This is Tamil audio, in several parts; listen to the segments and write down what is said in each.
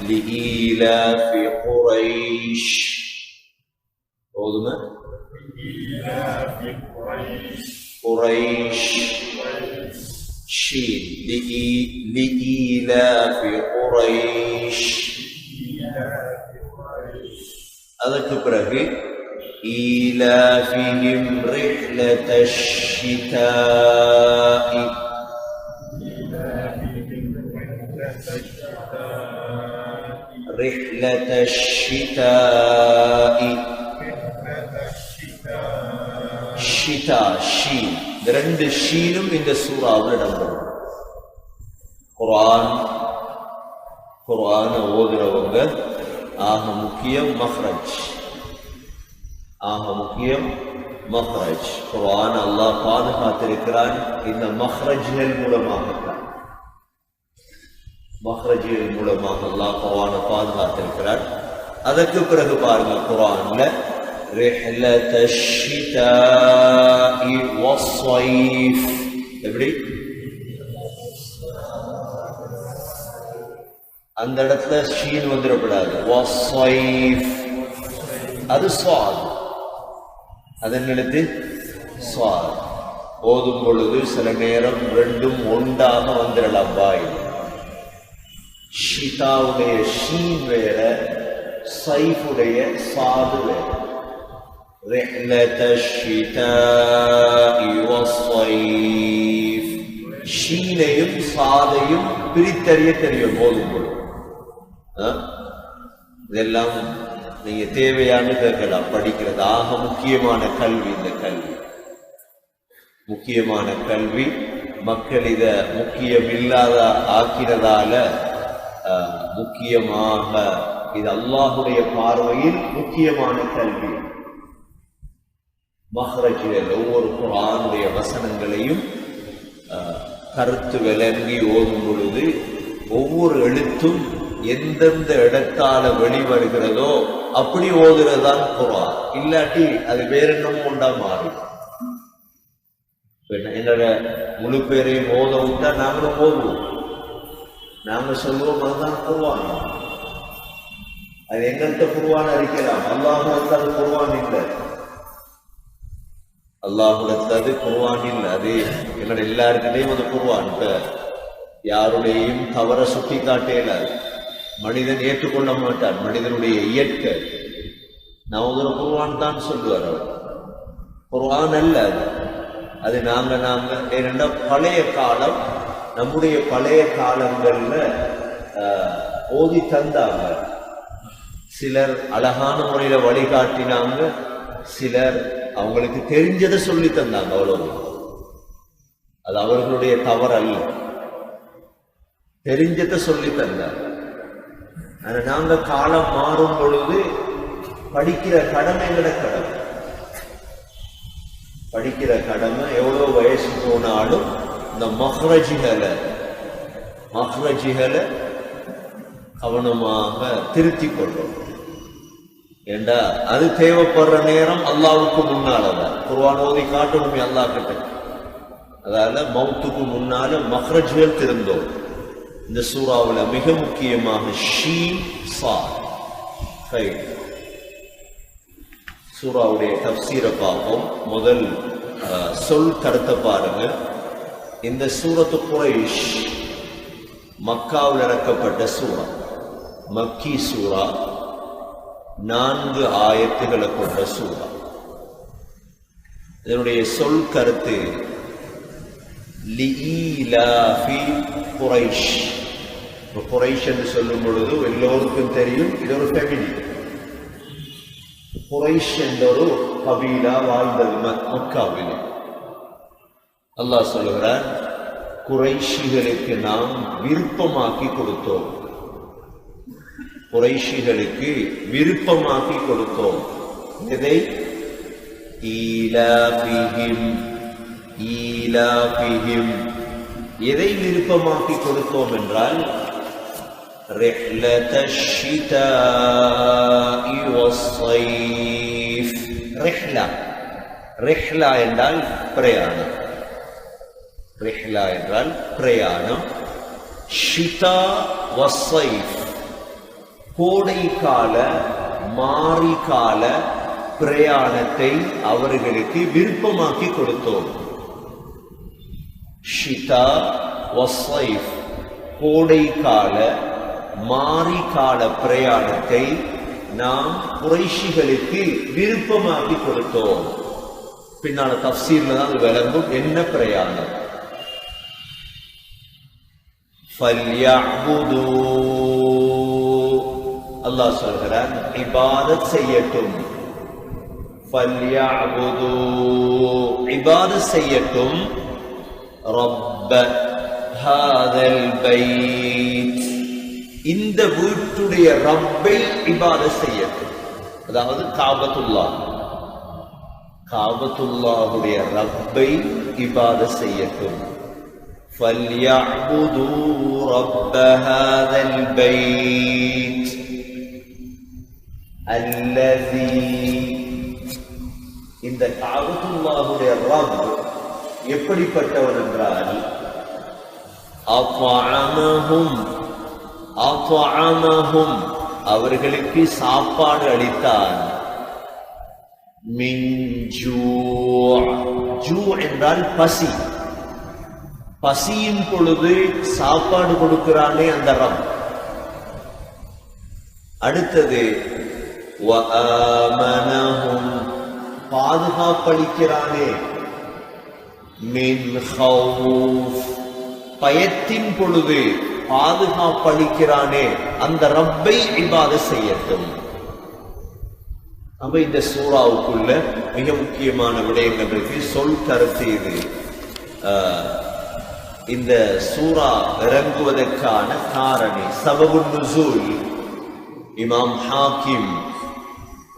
لإيلاف قريش أوضنا قريش شين لإيلاف قريش அதற்கு பிறகு إيلافهم رحلة الشتاء رحلة الشتاء ஷிதா ஷீன் இந்த ரெண்டு ஷீனும் இந்த சூறாவில் இடம்பெறும். குர்ஆன் ஓதுறவங்க ஆக முக்கியம் மஹ்ரஜ், குர்ஆன் அல்லாஹ் பாதுகாத்திருக்கிறான் இந்த மஹ்ரஜ்கள் மூலமாகத்தான். மஹ்ரஜ்கள் மூலமாக அல்லாஹ் குர்ஆனை பாதுகாத்திருக்கிறான். அதற்கு பிறகு பாருங்க குர்ஆன்ல رحلة الشتاء والصيف எப்படி அந்த இடத்துல ஷீன் வந்துடக்கூடாது. والصيف அது ஸ்வாத், அதன் எழுத்து ஸ்வாத். ஓதும் பொழுது சில நேரம் ரெண்டும் ஒன்றாக வந்துடலாம் பாய். ஷிதாவுடைய ஷீன் வேற, சைஃபுடைய சாது வேற. رحلة الشتاء والصيف ஷீனையும் சாதையும் பிரித்தறிய தெரியும் போதும். இதெல்லாம் நீங்க தேவையானு கேட்கலாம். படிக்கிறது ஆக முக்கியமான கல்வி. இந்த கல்வி முக்கியமான கல்வி. மக்கள் இத முக்கியமில்லாத ஆக்கினதால முக்கியமாக இது அல்லாஹுடைய பார்வையில் முக்கியமான கல்வி. மஹ்ரஜில் ஒவ்வொரு குர்ஆனுடைய வசனங்களையும் கருத்து விளங்கி ஓதும் பொழுது ஒவ்வொரு எழுத்தும் எந்தெந்த இடத்தால வெளிவருகிறதோ அப்படி ஓதுறதுதான் குர்ஆன். இல்லாட்டி அது வேற என்னமோ ஒன்றா மாறும். எங்களோட முழு பேரையும் ஓத விட்டா நாங்களும் ஓதுவோம். நாங்க சொல்லுவோம் அதுதான் குர்ஆன். அது எங்கள்கிட்ட குர்ஆன் அறிக்கலாம். அல்லாஹ்வுக்கு அது குர்ஆன் இல்லை. அல்லாஹ்வுக்கு அது குர்ஆன் இல்லை. அது எங்களோட எல்லாருக்கிட்டையும் அது குர்ஆன். யாருடையும் தவற சுட்டி காட்டேலாது. மனிதன் ஏற்றுக்கொள்ள மாட்டான். மனிதனுடைய இயற்கை நான் ஒரு குர்ஆன் தான் சொல்லுவார். அவர் குர்ஆன் அல்ல அது. அது நாங்க ஏனென்றா பழைய காலம், நம்முடைய பழைய காலங்கள்ல ஓதி தந்தாங்க. சிலர் அழகான முறையில வழிகாட்டினாங்க, சிலர் அவங்களுக்கு தெரிஞ்சதை சொல்லி தந்தாங்க. அவ்வளவு. அது அவர்களுடைய தவறு அல்ல, தெரிஞ்சதை சொல்லி தந்தாங்க. ஆனா நாங்க காலம் மாறும் பொழுது படிக்கிற கடமை படிக்கிற கடமை எவ்வளவு வயசு போனாலும் இந்த மஹ்ரஜிகளை கவனமாக திருத்திக் கொள்ளும். ஏண்டா அது தேவைப்படுற நேரம் அல்லாஹ்வுக்கு முன்னாலதான். குர்ஆன் ஓதி காட்டணுமே அல்லாஹ் கிட்ட. அதால மௌத்துக்கு முன்னால மஹ்ரஜ்கள் திருந்தோம். இந்த சூறாவுல மிக முக்கியமாக ஷீன் சாத். சூறாவுடைய தஃப்சீரை பார்ப்போம். முதல் சொல் கருத்தை பாருங்க. இந்த சூரத்து குரைஷ் மக்காவில் இறக்கப்பட்ட சூரா, மக்கி சூரா, 4 ஆயத்துகளை கொண்ட சூரா. இதனுடைய சொல் கருத்து லீலாஃபி குரைஷ். குரைஷ் என்று சொல்லும் பொழுது எல்லோருக்கும் தெரியும் இது ஒரு ஃபேமிலி. குரைஷ் என்ற ஒரு கபீலா வாழ்ந்தது மக்காவில். அல்லாஹ் சொல்லுகிறார், குரைஷிகளுக்கு நாம் விருப்பமாக்கி கொடுத்தோம். குரைஷிகளுக்கு விருப்பமாக்கி கொடுத்தோம். எதை? ஈலாஃபிஹிம். எதை விருப்பமாக்கி கொடுத்தோம் என்றால் رحلة الشتاء والصيف. رحلة என்றால் பிரயாணம். ஷிதா வஸ்ஸைஃப், கோடை கால மாரி கால பிரயாணத்தை அவர்களுக்கு விருப்பமாக்கி கொடுத்தோம். ஷிதா வஸ்ஸைஃப், கோடை கால மாரி கால பிரயாணத்தை நாம் குறைஷிகளுக்கு விருப்பமாக்கி கொடுத்தோம். பின்னால தஃசீர்ல தான் விளங்கும் என்ன பிரயாணம். ஃபல்யஅ்புது, அல்லாஹ் சொல்கிறான் இபாதத் செய்யட்டும். ஃபல்யஅ்புது, இபாதத் செய்யட்டும். ரப்ப ஹாதல் பைத், இந்த வீட்டுடைய ரப்பை இபாதத் செய்யட்டும். அதாவது காபத்துல்லாஹுடைய ரப்பை இபாதத் செய்யட்டும். ஃபல்யஅ்புது ரப்ப ஹாதல் பைத் அல்லதி, இந்த காபத்துல்லாஹுடைய ரப் எப்படிப்பட்டவர் என்றால் அத்அமஹும், அவர்களுக்கு சாப்பாடு அளித்தான். மின் ஜூ என்றால் பசி, பசியின் பொழுது சாப்பாடு கொடுக்கிறானே அந்த ரப். அடுத்தது வஆமனஹும், பாதுகாப்பளிக்கிறானே. மின் ஹௌஃப், பயத்தின் பொழுது பாதுகாப்பளிக்கிறானே அந்த ரப்பை இபாதத் செய்யட்டும். அப்ப இந்த சூறாவுக்குள்ள மிக முக்கியமான விடயங்கள் இருக்கு. சொல் கருத்து இது. இந்த சூரா இறங்குவதற்கான காரணி சபபுன் நுசூல் இமாம் ஹாக்கிம்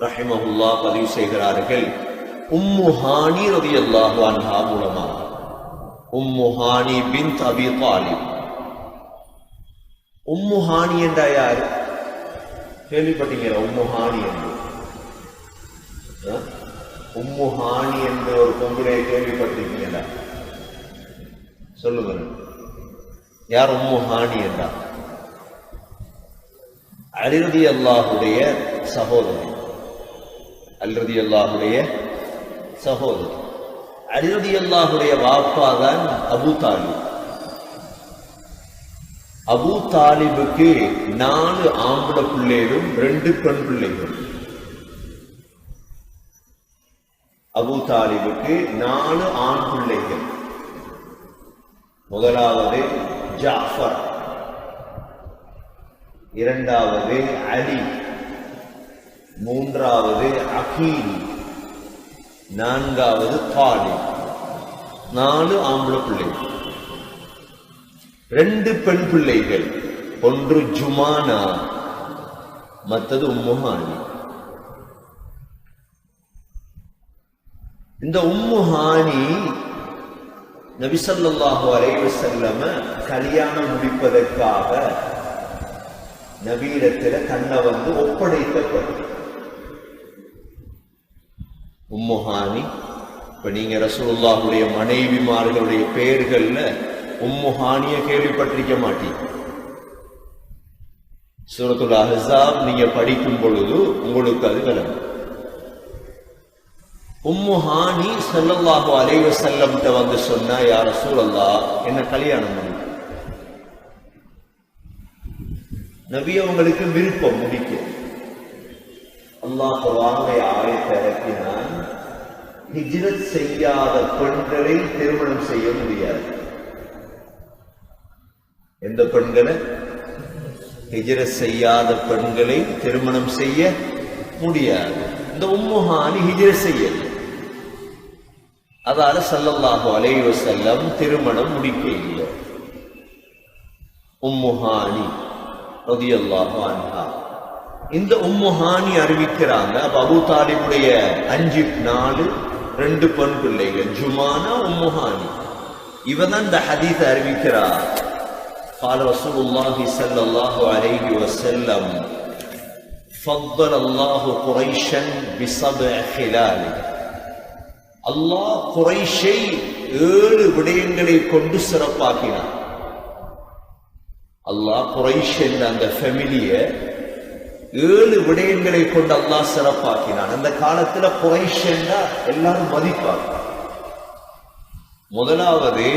ரஹிமஹுல்லாஹ் பதிவு செய்கிறார்கள். உம்மு ஹானி ரலியல்லாஹு அன்ஹா மூலமா, உம்மு ஹானி பின்த் அபி தாலிப். உம்மு ஹானி என்றா யார்? கேள்விப்பட்டீங்களா உம்மு ஹானி என்று? உம்மு ஹானி என்ற ஒரு பொம்பளை கேள்விப்பட்டிருக்கீங்களா? சொல்லுங்க, யார் உம்மு ஹானி என்றா? அலி ரலியல்லாஹுடைய சகோதரி. அலி ரலியல்லாஹுடைய சகோதரி. அலி ரலியல்லாஹுடைய வாப்பா தான் அபூ தாலிப். அபூ தாலிபுக்கு 4 ஆம்பளை பிள்ளைகளும் 2 பெண் பிள்ளைகள். அபூ தாலிபுக்கு 4 ஆண் பிள்ளைகள். முதலாவது ஜாஃபர், இரண்டாவது அலி, மூன்றாவது அகீல், நான்காவது தாலிப். 4 ஆம்பளை பிள்ளைகள், 2 பெண் பிள்ளைகள். ஒன்று ஜுமானா, மற்றது உம்மு ஹானி. இந்த உம்மு ஹானி நபி ஸல்லல்லாஹு அலைஹி வஸல்லம் கல்யாணம் முடிப்பதற்காக நபியிடத்தில் தன்னை வந்து ஒப்படைக்கப்பட்டது. உம்மு ஹானி, இப்ப நீங்க ரசூலுல்லாஹுடைய மனைவிமார்களுடைய பெயர்கள்ல உம்மு ஹானிய கேள்விப்பட்டிருக்க மாட்டீங்க. சூரத்துல் அஹ்ஸாப் நீங்க படிக்கும் பொழுது உங்களுக்கு அது விளங்கும். உம்மு ஹானி ஸல்லல்லாஹு அலைஹி வஸல்லம் வந்து சொன்னா, யா ரசூலல்லாஹ், என்ன கல்யாணம் பண்ணு. நபி அவங்களுக்கு விருப்பம் முடிக்க. அல்லாஹ் குர்ஆனுடைய ஆயத்தை இறக்கினான், ஹிஜ்ரத் செய்யாத பெண்களை திருமணம் செய்ய முடியாது. எந்த பெண்களை? ஹிஜ்ரத் செய்யாத பெண்களை திருமணம் செய்ய முடியாது. இந்த உம்மு ஹானி ஹிஜ்ரத் செய்யல. அதால ஸல்லல்லாஹு அலைஹி வஸல்லம் திருமணம் முடிக்க இல்லை. உம்மு ஹானி ரலியல்லாஹு அன்ஹா, இந்த உம்மு ஹானி அறிவிக்கிறாங்க. அபூ தாலிபுடைய 5 4 2 பெண் பிள்ளைகள் ஜுமானா உம்மு ஹானி. இவதான் இந்த ஹதீஸ் அறிவிக்கிறார். قال رسول الله صلى الله عليه وسلم فضل الله قريشا بسبع خلال. அல்லாஹ் குறைஷை 7 விடயங்களை கொண்டு சிறப்பாக்கினார். அல்லாஹ் குறைஷ் என்ற அந்த ஃபேமிலியை 7 விடயங்களை கொண்டு அல்லாஹ் சிறப்பாக்கினான். அந்த காலத்துல குறைஷ் என்றா எல்லாரும் மதிப்பாங்க. முதலாவது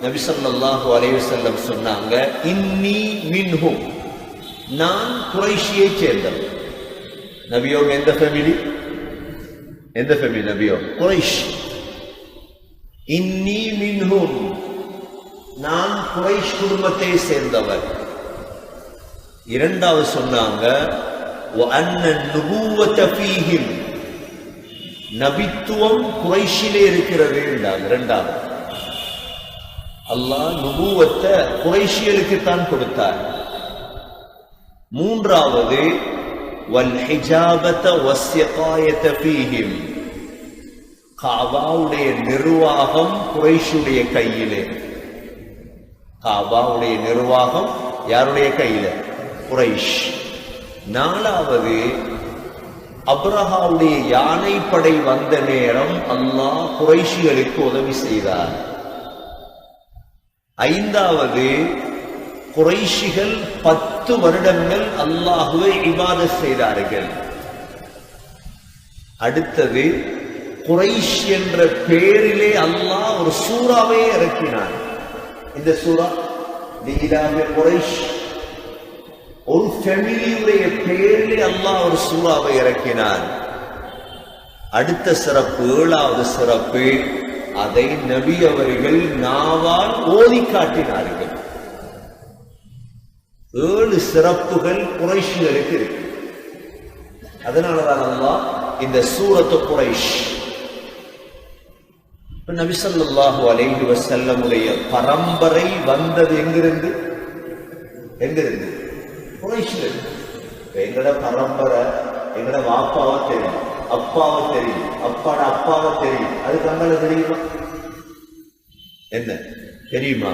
நபி ஸல்லல்லாஹு அலைஹி வஸல்லம் சொன்னாங்க, இன்னி மின்ஹும், நான் குறைஷியை சேர்ந்தவன். நபியோங்க எந்த ஃபேமிலி நபியோ? குறைஷ். இன்னி மின்ஹும், நான் குறைஷ் குடும்பத்தை சேர்ந்தவர். இரண்டாவது சொன்னாங்க, வஅன்ன நுபுவத ஃபீஹிம், நபித்துவம் குறைஷிலே இருக்கிறது என்றாங்க. இரண்டாவது, அல்லாஹ் நுபுவத்தை குறைஷியலுக்கு தான் கொடுத்தார். மூன்றாவது, வல் ஹிஜாபத வஸ்ஸிகாயத ஃபீஹிம், காபாவுடைய நிர்வாகம் குறைஷுடைய கையிலே. காபாவுடைய நிர்வாகம் யாருடைய கையில? குறைஷ். நாலாவது, அப்ரஹாவுடைய யானைப்படை வந்த நேரம் அல்லாஹ் குறைஷிகளுக்கு உதவி செய்தார். ஐந்தாவது, குறைஷிகள் 10 வருடங்கள் அல்லாஹுவை இபாதத் செய்தார்கள். அடுத்தது, குறைஷ் என்ற பெயரிலே அல்லாஹ் ஒரு சூறாவை இறக்கினார். இந்த சூரா லீலாஹி குறைஷ், ஒரு ஃபேமிலியுடைய பெயரிலே அல்லாஹ் ஒரு சூறாவை இறக்கினார். அடுத்த சிறப்பு, 7வது சிறப்பு, அதை நபி அவர்கள் நாவால் ஓதி காட்டினார்கள். 7 சிறப்புகள் குறைஷிகளுக்கு இருக்கு. அதனாலதான் அல்லாஹ் இந்த சூரத்து குறைஷ். நபி ஸல்லல்லாஹு அலைஹி வஸல்லமுடைய பரம்பரை வந்தது எங்கிருந்து? குறைஷ்ல. எங்கட பரம்பரை, எங்கட வாப்பாவை தெரியும், அப்பாவை தெரியும், அப்பாட அப்பாவை தெரியும். அதுக்கு அங்கால தெரியுமா? என்ன தெரியுமா?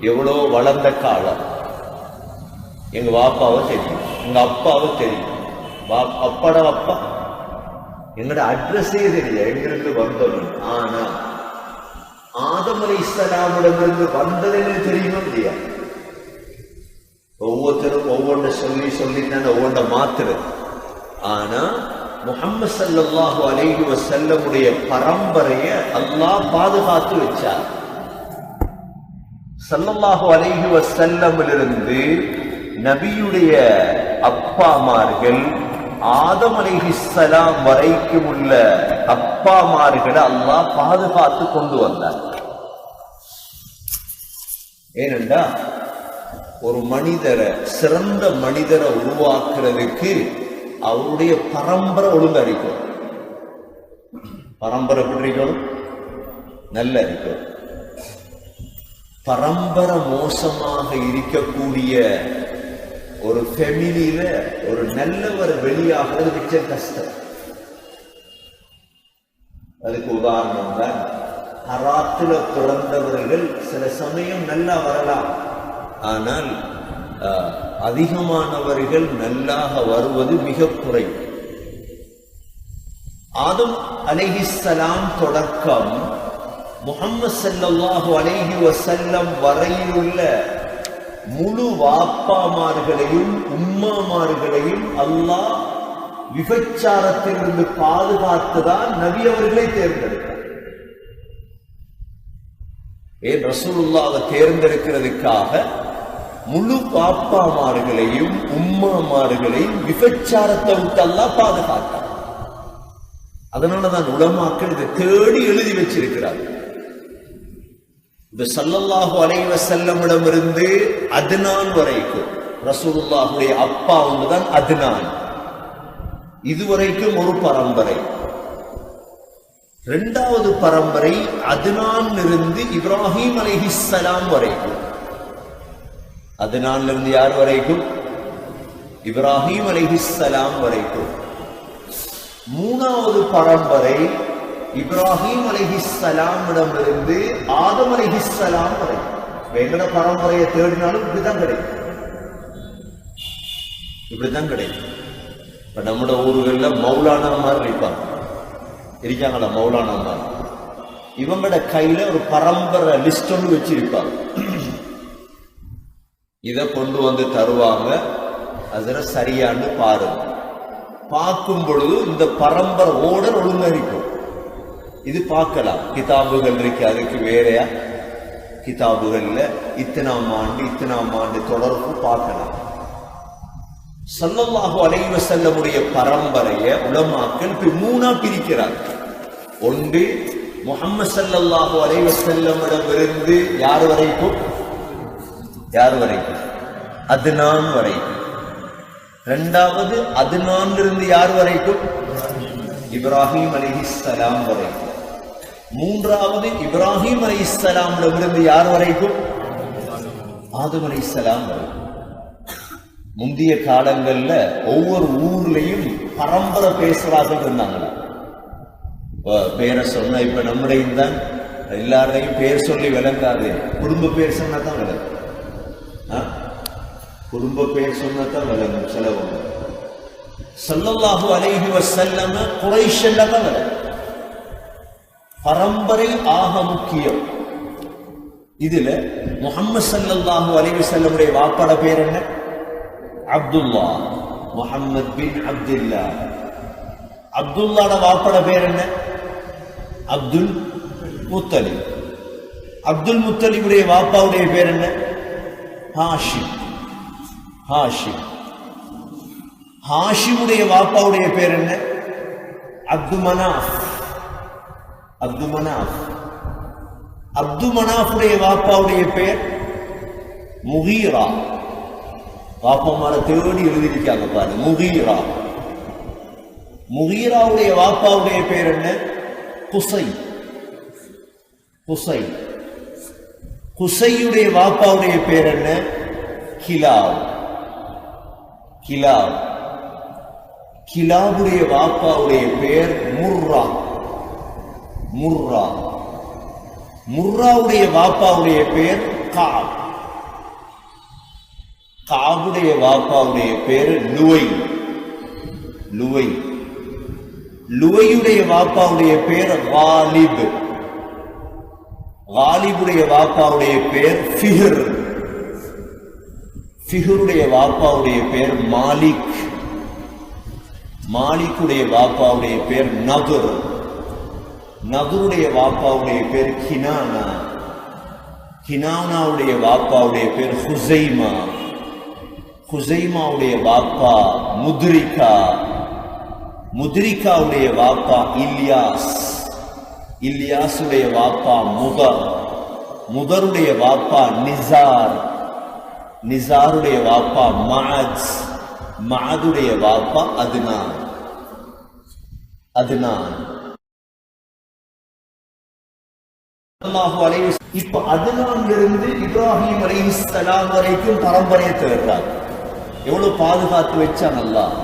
எவ்வளோ வளர்ந்த காலம். எங்க வாப்பாவை தெரியும், எங்க அப்பாவை தெரியும், அப்பாட அப்பா. எங்கட அட்ரஸே தெரியும், எங்கிருந்து வந்தோம். ஆனா ஆதம் அலைஹிஸ்ஸலாமிடமிருந்து வந்ததுன்னு தெரியுமா இல்லையா? ஒவ்வொருத்தரும் ஒவ்வொன்றை சொல்லித்தான் ஒவ்வொன்றை மாத்துறது. ஆனா முஹம்மது ஸல்லல்லாஹு அலைஹி வஸல்லமுடைய பரம்பரையை அல்லாஹ் பாதுகாத்து வச்சார். ஸல்லல்லாஹு அலைஹி வஸல்லமிலிருந்து நபியுடைய அப்பாமார்கள் ஆதம் அலைஹிஸ்ஸலாம் வரைக்கும் உள்ள அப்பாமார்களை அல்லாஹ் பாதுகாத்து கொண்டு வந்தார். ஏனென்றா ஒரு மனிதரை, சிறந்த மனிதரை உருவாக்குறதுக்கு அவருடைய பரம்பரை ஒழுங்கா இருக்கும். பரம்பரை எப்படி இருக்கணும்? நல்ல இருக்கும். பரம்பரை மோசமாக இருக்கக்கூடிய ஒரு ஃபேமிலியில ஒரு நல்லவர் வெளியாகிறது மிச்சம் கஷ்டம். அதுக்கு உதாரணம் தான், ஹராத்துல பிறந்தவர்கள் சில சமயம் நல்லா வரலாம், ஆனால் அதிகமானவர்கள் நல்லாக வருவது மிக குறைவு. ஆதம் அலைஹிஸ்ஸலாம் தொடக்கம் முஹம்மது ஸல்லல்லாஹு அலைஹி வஸல்லம் வரையிலுள்ள முழு வாப்பாமார்களையும் உம்மாமார்களையும் அல்லாஹ் விபச்சாரத்திலிருந்து பாதுகாத்துதான் நபி அவர்களை தேர்ந்தெடுத்தார். ஏன் ரசூலுல்லாஹ்வை தேர்ந்தெடுக்கிறதுக்காக முழு பாப்பாமார்களையும் உம்மாமார்களையும் விபச்சாரத்தை விட்டு அல்லாஹ் பாதுகாத்தார். அதனாலதான் உலமாக்கள் இதை தேடி எழுதி வச்சிருக்கிறார். இந்த ஸல்லல்லாஹு அலைஹி வஸல்லமிடமிருந்து அத்னான் வரைக்கும் ரசூலுல்லாஹுடைய அப்பா ஒன்றுதான் அத்னான். இதுவரைக்கும் ஒரு பரம்பரை. 2வது பரம்பரை அத்னான் இருந்து இப்ராஹிம் அலைஹிஸ்ஸலாம் வரைக்கும். அத்னான் இருந்து யார் வரைக்கும்? இப்ராஹிம் அலைஹிஸ்ஸலாம் வரைக்கும். 3வது பரம்பரை இப்ராஹிம் அலைஹிஸ்ஸலாமிடமிருந்து ஆதம் அலைஹிஸ்ஸலாம் வரைக்கும். எங்கட பரம்பரையை தேடினாலும் இப்படிதான் கிடைக்கும். இப்படிதான் கிடைக்கும். இப்ப நம்முடைய ஊர்களில் மௌலானா மாதிரி இருப்பாங்க, இருக்காங்களா? மௌலானா மாதிரி இவங்களோட கையில ஒரு பரம்பரை லிஸ்ட் ஒன்று வச்சிருப்பாங்க. இதை கொண்டு வந்து தருவாங்க. அதுல சரியான்னு பாருங்க. பார்க்கும் பொழுது இந்த பரம்பரை ஓடர் ஒழுங்கா இருக்கும். இது பார்க்கலாம், கிதாபுகள் இருக்கு, அதுக்கு வேறையா கிதாபுகள்ல இத்தனாம் ஆண்டு தொடர்பு பார்க்கலாம். ஸல்லல்லாஹு அலைஹி வஸல்லமுடைய பரம்பரையை உலமாக்கள் மூணா பிரிக்கிறார். ஒன்று முஹம்மது ஸல்லல்லாஹு அலைஹி வஸல்லமிடமிருந்து யார் வரைக்கும் அத்னான் வரைக்கும். இரண்டாவது அத்னானிலிருந்து யார் வரைக்கும்? இப்ராஹிம் அலைஹிஸ்ஸலாம் வரைக்கும். மூன்றாவது இப்ராஹிம் அலைஹிஸ்ஸலாமிடமிருந்து யார் வரைக்கும்? ஆதம் அலைஹிஸ்ஸலாம் வரைக்கும். முந்தைய காலங்கள்ல ஒவ்வொரு ஊர்லயும் பரம்பரை பேசுறார்கள் இருந்தாங்களா? பேரை சொன்ன இப்ப நம்முடைய தான் எல்லாரையும் பேர் சொல்லி விளங்காது. குடும்ப பேர் சொன்னதான் விளங்கும். குடும்ப பேர் சொன்னதான் விளங்கும். செலவங்க ஸல்லல்லாஹு அலைஹி வஸல்லம் குறைஷ் தான் விளங்கும். பரம்பரை ஆக முக்கியம். இதுல முஹம்மது ஸல்லல்லாஹு அலைஹி வஸல்லமுடைய வாப்பட பேர் என்ன? அப்துல்லா. முஹம்மத் பின் அப்துல்லா. அப்துல்லாட வாப்பட பேர் என்ன? அப்துல் முத்தலிப். அப்துல் முத்தலிபுடைய வாப்பாவுடைய பேர் என்ன? ஹாஷிம். ஹாஷிமுடைய வாப்பாவுடைய பேர் என்ன? அப்து மனாஃப். அப்து மனாஃபுடைய வாப்பாவுடைய பேர் முகீரா. வாப்பமார தேடி எழுதியிருக்காங்க பாரு, முகீரா. முகீராவுடைய வாப்பாவுடைய பேர் என்ன? குசை. குசையுடைய வாப்பாவுடைய பேர் என்ன? கிலாப். கிலாபுடைய வாப்பாவுடைய பேர் முர்ரா. முர்ராவுடைய வாப்பாவுடைய பேர் காப். காபுடைய வாப்பாவுடைய பேர் லுவை. லுவையுடைய வாப்பாவுடைய பேர் காலிப். காலிபுடைய வாப்பாவுடைய பேர் ஃபிஹர். ஃபிஹருடைய வாப்பாவுடைய பேர் மாலிக். மாலிக்குடைய வாப்பாவுடைய பேர் நதுர். நதுருடைய வாப்பாவுடைய பேர் கினானா. கினானாவுடைய வாப்பாவுடைய பேர் ஹுசைமா. ஹுசைமாவுடைய வாப்பா முத்ரிகா. முத்ரிகாவுடைய வாப்பா இல்யாஸ். இல்யாசுடைய வாப்பா முதர். முதருடைய வாப்பா நிசார். நிசாருடைய வாப்பா மஅத். மஅதுடைய வாப்பா அத்னான். இப்ப அத்னானிலிருந்து இப்ராஹிம் அலைஹிஸ்ஸலாம் வரைக்கும் பரம்பரையை தேடுறார். எவ்வளவு பாதுகாத்து வச்சான் அல்லாஹ்.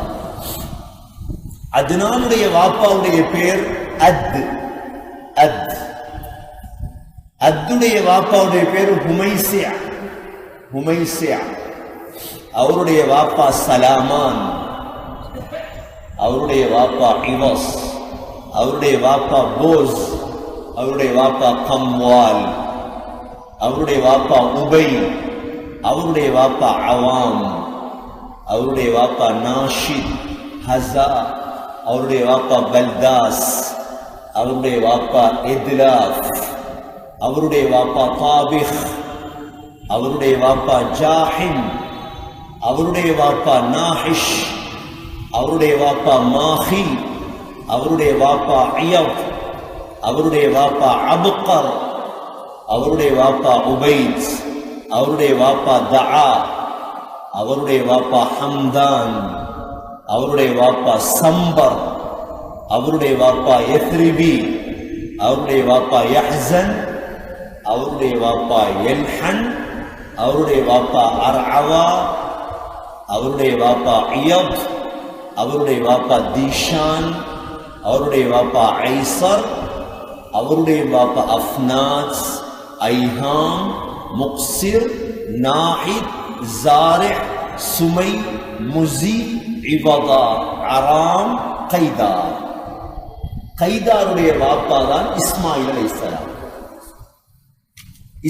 அத்னானுடைய வாப்பாவுடைய பேர் அத். அத்துடைய வாப்பாவுடைய பேர் ஹுமைசியா. அவருடைய வாப்பா சலாமான். அவருடைய வாப்பா இவஸ். அவருடைய வாப்பா போஸ். அவருடைய வாப்பா கம்வால். அவருடைய வாப்பா உபை. அவருடைய வாப்பா அவாம். அவருடைய வாப்பா நாஷித் ஹஸா. அவருடைய வாப்பா பல்தாஸ். அவருடைய வாப்பா இத்லாஃப். அவருடைய வாப்பா தாபிஹ். அவருடைய வாப்பா ஜாஹிம். அவருடைய வாப்பா நாஹிஷ். அவருடைய வாப்பா மாஹி. அவருடைய வாப்பா இயப். அவருடைய வாப்பா அபுக்கர். அவருடைய வாப்பா உபைத். அவருடைய வாப்பா தஆ. அவருடைய வாப்பா ஹம்தான். அவருடைய வாப்பா சம்பர். அவருடைய வாப்பா யத்ரிபி. அவருடைய வாப்பா யஹ்சன். அவருடைய வாப்பா யல்ஹன். அவருடைய வாப்பா அர்அவா. அவருடைய வாப்பா இயப். அவருடைய வாப்பா தீஷான். அவருடைய வாப்பா ஐசர். அவருடைய வாப்பா அஃப்னாஸ், ஐஹாம், முக்சிர், நாஹித், ஜாரி', சுமை, முசி, இவதா, அராம், கைதார். கைதாருடைய வாப்பா தான் இஸ்மாயில் அலைஹிஸ்ஸலாம்.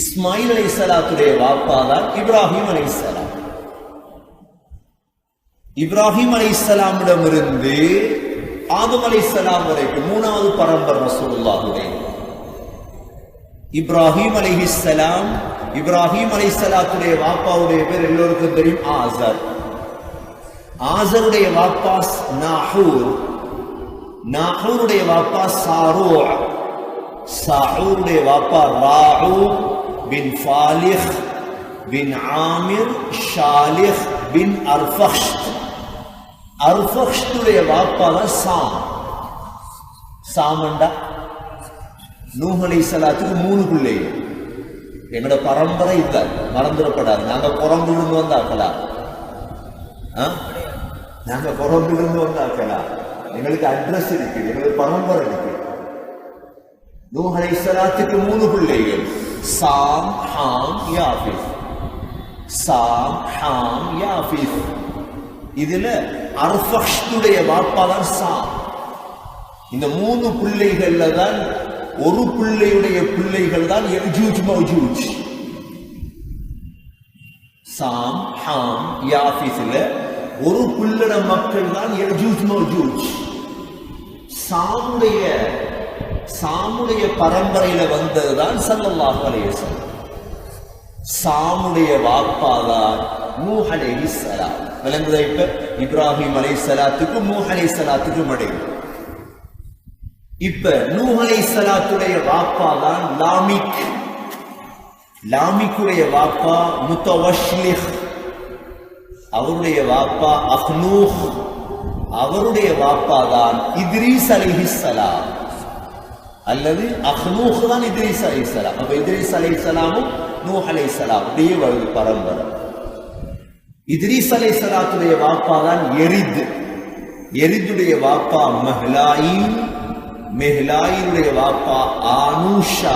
இஸ்மாயில் அலைஹிஸ்ஸலாத்துடைய வாப்பா தான் இப்ராஹிம் அலைஹிஸ்ஸலாம். இப்ராஹிம் அலைஹிஸ்ஸலாமிடமிருந்து ஆதம் அலைஹிஸ்ஸலாம் வரைக்கும் மூணாவது பரம்பரை ரசூலுல்லாஹுடைய. இப்ராஹிம் அலைஹிஸ்ஸலாம், இப்ராஹிம் அலைஹிஸ்ஸலாத்துடைய வாப்பாவுடைய பேர் எல்லோருக்கும் தெரியும், ஆசர். ஆசருடைய வாப்பா நாஹூர், நாஹூருடைய வாப்பா சாரூ, சாரூருடைய வாப்பா ராஉ பின் ஃபாலிஹ் பின் ஆமிர் ஷாலிஹ் பின் அர்ஃபக்ஷ்த். அர்ஃபக்ஷ்துடைய வாப்பா தான் சாம். சாமண்டா நூஹ் அலைஹிஸ்ஸலாத்துக்கு 3 பிள்ளைகள். எங்களோட பரம்பரை இல்ல, மறந்துடப்படாது. நாங்க புறம்பிலிருந்து வந்தாக்கலாம், நாங்க புறம்பிலிருந்து வந்தாக்கலாம். எங்களுக்கு அட்ரஸ் இருக்கு, எங்களுக்கு பரம்பரை இருக்கு. நூஹ் அலைஹிஸ்ஸலாத்துக்கு 3 பிள்ளைகள், சாம் ஹாம் யாஃபிஸ். சாம் ஹாம் யாஃபிஸ். இதுல அர்ஃபக்ஷ்துடைய வாப்பா தான் சாம். இந்த 3 பிள்ளைகள்ல தான் ஒரு பிள்ளையுடைய பிள்ளைகள் தான் யஜூஜ் மௌஜூஜ். சாம் ஹாம் யாஃபிஸ்ல ஒரு பிள்ளட மக்கள் தான் யஜூஜ் மௌஜூஜ். சாமுடைய பரம்பரையில வந்ததுதான் ஸல்லல்லாஹு அலைஹி வஸல்லம். சாமுடைய வாப்பா தான் நூஹ் அலைஹிஸ்ஸலாம். விளங்குதா? இப்ப இப்ராஹிம் அலைஹிஸ்ஸலாத்துக்கும் நூஹ் அலைஹிஸ்ஸலாத்துக்கும் இடையில். இப்ப நூஹ் அலைஹிஸ்ஸலாத்துடைய வாப்பா தான் லாமிக். லாமிக்குடைய வாப்பா முத்தவஷ்லிஹ். அவருடைய வாப்பா அஹ்னூஹ். அவருடைய வாப்பா தான் இத்ரீஸ் அலைஹிஸ்ஸலாம். அல்லது அஹ்னூஹ் தான் இத்ரீஸ் அலைஹிஸ்ஸலாம். அப்ப இத்ரீஸ் அலைஹிஸ்ஸலாமும் நூஹ் அலைஹிஸ்ஸலாம் அப்படியே வருது பரம்பரை. இத்ரீஸ் அலைஹிஸ்ஸலாத்துடைய வாப்பா தான் எரித். எரிதுடைய வாப்பா மஹ்லாயின். மெஹ்லாயினுடைய வாப்பா ஆனூஷா.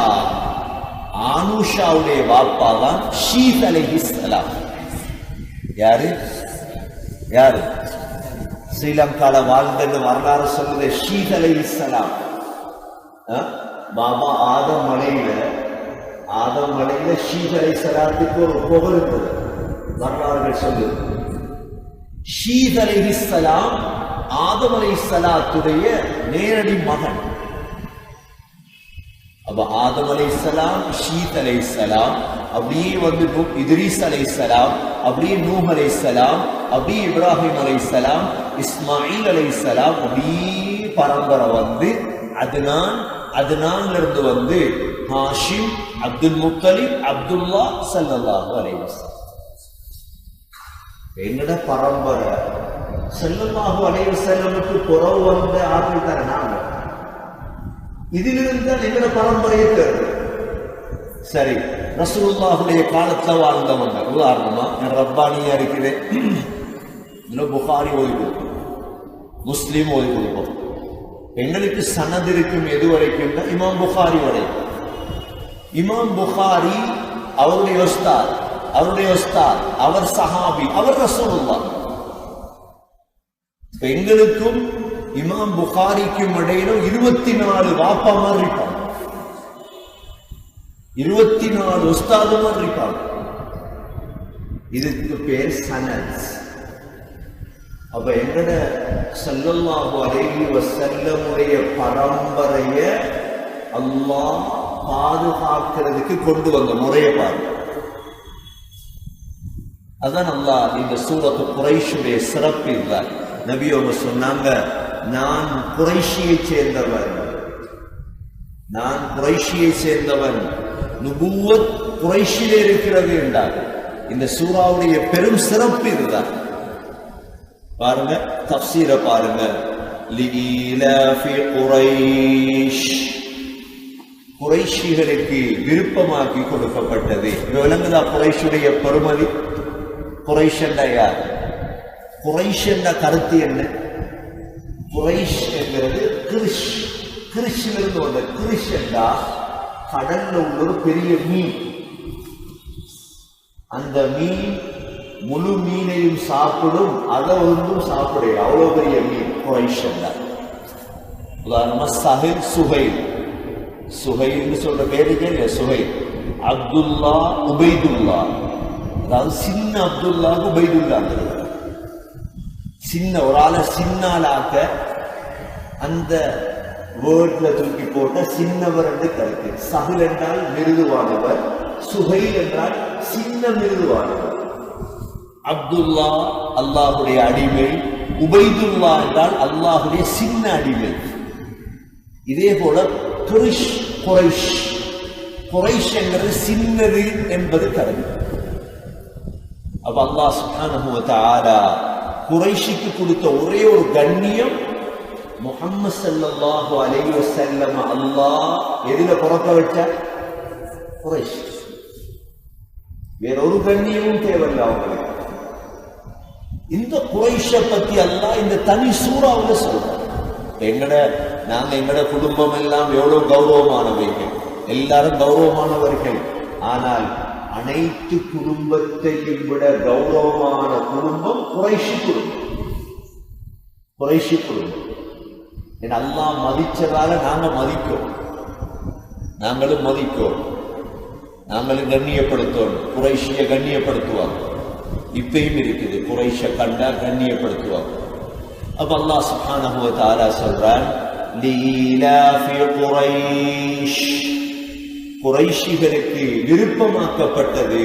ஆனூஷாவுடைய வாப்பா தான் ஷீத் அலைஹிஸ்ஸலாம். யாரு யாரு ஸ்ரீலங்கால வாழ்ந்த வரலாறு சொல்லுது ஷீத் அலைஹிஸ்ஸலாம். பாபா ஆதம் மலையில ஷீத் அலைஹிஸ்ஸலாத்துக்கு ஒரு புகழ் இருக்குது, வரலாறுகள் சொல்லுது. ஷீத் அலைஹிஸ்ஸலாம் ஆதம் அலைஹிஸ்ஸலாத்துடைய நேரடி மகன். அப்ப ஆதம் அலைஹிஸ்ஸலாம், ஷீத் அலைஹிஸ்ஸலாம், அப்படியே வந்து இத்ரீஸ் அலைஹிஸ்ஸலாம், அப்படியே நூஹ் அலைஹிஸ்ஸலாம், அப்படியே இப்ராஹிம் அலைஹிஸ்ஸலாம், இஸ்மாயில் அலைஹிஸ்ஸலாம், அப்படியே பரம்பரை வந்து அதனான்ல இருந்து வந்து ஹாஷிம், அப்துல் முத்தலிப், அப்துல்லா, ஸல்லல்லாஹு அலைஹி வஸல்லம். என்னோட பரம்பரை ஸல்லல்லாஹு அலைஹி வஸல்லமுக்கு புறவு வந்த ஆட்கள் தானே நாங்க. இதிலிருந்து தான் எங்களோட பரம்பரையை தேர்வு. சரி, ரசூலுல்லாஹுடைய காலத்துல வாழ்ந்தவங்க உதாரணமா ரப்பானியா இருக்குது, புகாரி ஓதி கொடுப்போம், முஸ்லீம் ஓதி கொடுப்போம். எங்களுக்கு சனது இருக்கும் எது வரைக்கும்? இமாம் புகாரி வரை. இமாம் புகாரி அவருடைய உஸ்தாத், அவர் சஹாபி, அவர் ரசூலுல்லாஹ். எங்களுக்கும் இமாம் புகாரிக்கும் இடையிலும் 24 வாப்பா மாதிரி இருப்பாங்க, 24 உஸ்தாது மாதிரி இருப்பாங்க. இதுக்கு பேர் சனத். அப்ப எங்கட ஸல்லல்லாஹு அலைஹி வஸல்லமுடைய பரம்பரைய அல்லாஹ் பாதுகாக்கிறதுக்கு கொண்டு வந்த முறையை பாருங்க. அதான் அல்லாஹ் இந்த சூரத்து குரைஷுடைய சிறப்பு இதுதான். நபி அவங்க சொன்னாங்க, நான் குரைஷியை சேர்ந்தவன், நுபுவத் குரைஷிலே இருக்கிறது என்றார். இந்த சூராவுடைய பெரும் சிறப்பு இதுதான். பாருங்க, தஃப்சீரை பாருங்க. லீலாஃபி குரைஷ், குரைஷிகளுக்கு விருப்பமாக்கி கொடுக்கப்பட்டது. விளங்குதா குரைஷுடைய பெருமதி? குரைஷ் என்ற யார்? குரைஷ் என்ற கருத்து என்ன? குரைஷ் என்கிறது கிறிஷிலிருந்து வந்த. கிறிஷ் என்றா கடல்ல உள்ள ஒரு பெரிய மீன். அந்த மீன் முழு மீனையும் சாப்பிடும், அதை ஒன்றும் சாப்பிடு, அவ்வளவு பெரிய மீன் குரைஷ் என்றார். உதாரணமா சஹில், சுஹைல் சொல்ற பேருக்கே இல்லையா? சுஹைல், அப்துல்லா, உபைதுல்லா. அதாவது சின்ன அப்துல்லாவுக்கு உபைதுல்லா. சின்ன ஒரு ஆளை சின்னாலாக்க அந்த வேர்ட்ல தூக்கி போட்ட சின்னவர் என்று கருத்து. சஹில் என்றால் மிருதுவானவர், சுஹைல் என்றால் சின்ன மிருதுவானவர். அப்துல்லா அல்லாஹுடைய அடிமை, உபைதுல்லா என்றால் அல்லாஹுடைய சின்ன அடிமை. இதே போல குரைஷ் என்கிறது சின்னது என்பது கருத்து. அப்ப அல்லாஹ் சுப்ஹானஹு வ தஆலா குரைஷிக்கு கொடுத்த ஒரே ஒரு கண்ணியம், முஹம்மது ஸல்லல்லாஹு அலைஹி வஸல்லம் அல்லாஹ் எதில பிறக்க வச்சார்? குரைஷ். வேறொரு கண்ணியமும் தேவையில்லை அவங்களுக்கு. இந்த குரைஷ பத்தி அல்லாஹ் இந்த தனி சூறாவுல சொல்றார். நாங்க எங்கட குடும்பம் எல்லாம் எவ்வளவு கௌரவமானவர்கள், எல்லாரும் கௌரவமானவர்கள். ஆனால் அனைத்து குடும்பத்தையும் விட கௌரவமான குடும்பம் குரைஷி குடும்பம். குரைஷி குடும்பம் அல்லாஹ் மதிச்சதால நாங்க மதிக்கிறோம், நாங்களும் மதிக்கிறோம், நாங்களும் கண்ணியப்படுத்தோம். குரைஷிய கண்ணியப்படுத்துவாங்க, இப்பயும் இருக்குது. குரைஷ கண்டா கண்ணியப்படுத்துவாங்க. அப்ப அல்லாஹ் சுப்ஹானஹு வ தஆலா சொல்றான், லீலாஃபி குரைஷ், குரைஷிகளுக்கு விருப்பமாக்கப்பட்டது.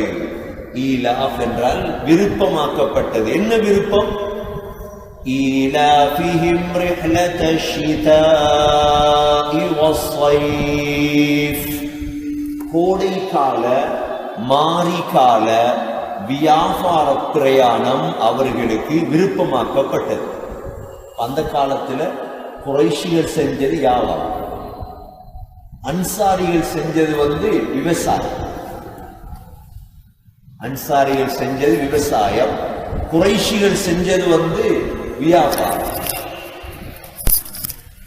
ஈலாஃப் என்றால் விருப்பமாக்கப்பட்டது. என்ன விருப்பம்? ஈலாஃபிஹிம் ரிஹ்லத்தஷ் ஷிதாஇ வஸ்ஸைஃப், கோடைக்கால மாரிகால வியாபார பிரயாணம் அவர்களுக்கு விருப்பமாக்கப்பட்டது. அந்த காலத்துல குறைஷிகள் செஞ்சது வியாபாரம், அன்சாரிகள் செஞ்சது விவசாயம். அன்சாரிகள் செஞ்சது விவசாயம், குறைஷிகள் செஞ்சது வியாபாரம்.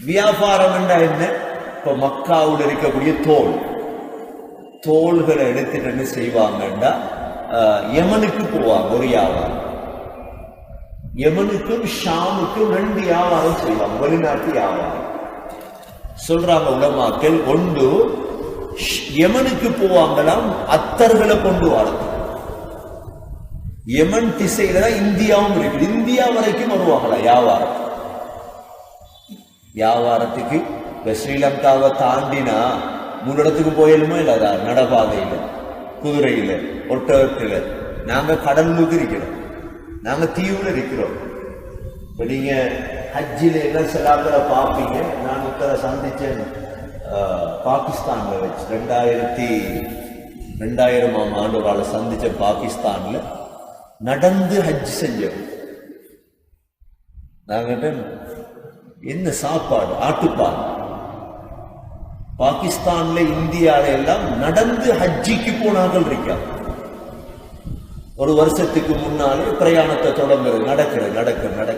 வியாபாரம் என்றா என்ன? இப்ப மக்காவில் இருக்கக்கூடிய தோள்களை எடுத்துட்டு என்ன செய்வாங்கன்னா, யமனுக்கு போவாங்க ஒரு வியாபாரம். யமனுக்கும் ஷாமுக்கும் 2 வியாபாரம் செய்வாங்க, வெளிநாட்டு வியாபாரம். சொல்றாங்க உலமாக்கள், ஒன்று யமனுக்கு போவாங்களாம் அத்தர்களை கொண்டு வரது. யமன் திசையில தான் இந்தியாவும் இருக்குது, இந்தியா வரைக்கும் வருவாங்களா வியாபாரத்துக்கு. இப்ப ஸ்ரீலங்காவை தாண்டினா முன்னிடத்துக்கு போயிடுமோ இல்லாதா? நடபாதையில, குதிரையில, ஒட்டகத்துல. நாங்க கடலுக்கு இருக்கிறோம், நாங்க தீவுல இருக்கிறோம். இப்ப நீங்க ஹஜ்ஜில எல்லாம் சிலாக்களை பார்ப்பீங்க. நான் சந்திச்சேன் பாகிஸ்தான்ல வச்சு 2000ஆம் ஆண்டு ஒரு ஆளை சந்திச்ச பாகிஸ்தான்ல நடந்து ஹஜ் செஞ்சோம். நாங்க என்ன சாப்பாடு? ஆட்டுப்பால். பாகிஸ்தான்ல இந்தியால எல்லாம் நடந்து ஹஜ்ஜிக்கு போனார்கள் இருக்கா. ஒரு வருஷத்துக்கு முன்னாலே பிரயாணத்தை தொடங்குறது, நடக்கிறது.